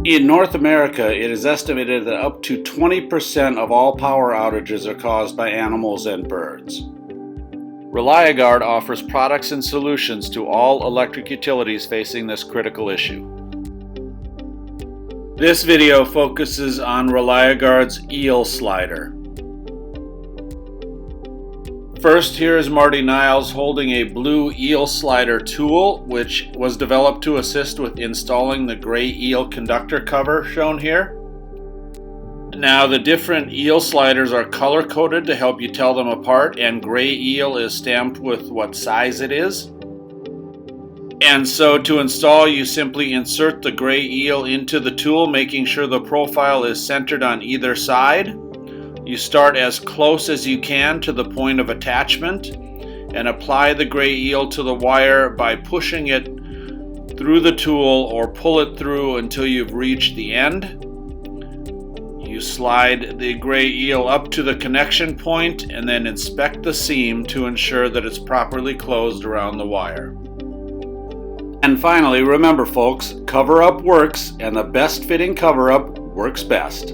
In North America, it is estimated that up to 20% of all power outages are caused by animals and birds. ReliaGuard offers products and solutions to all electric utilities facing this critical issue. This video focuses on ReliaGuard's eel slider. First, here is Marty Niles holding a blue eel slider tool, which was developed to assist with installing the gray eel conductor cover shown here. Now, the different eel sliders are color-coded to help you tell them apart, and gray eel is stamped with what size it is. And so to install, you simply insert the gray eel into the tool, making sure the profile is centered on either side. You start as close as you can to the point of attachment and apply the gray eel to the wire by pushing it through the tool or pull it through until you've reached the end. You slide the gray eel up to the connection point and then inspect the seam to ensure that it's properly closed around the wire. And finally, remember folks, cover-up works, and the best fitting cover-up works best.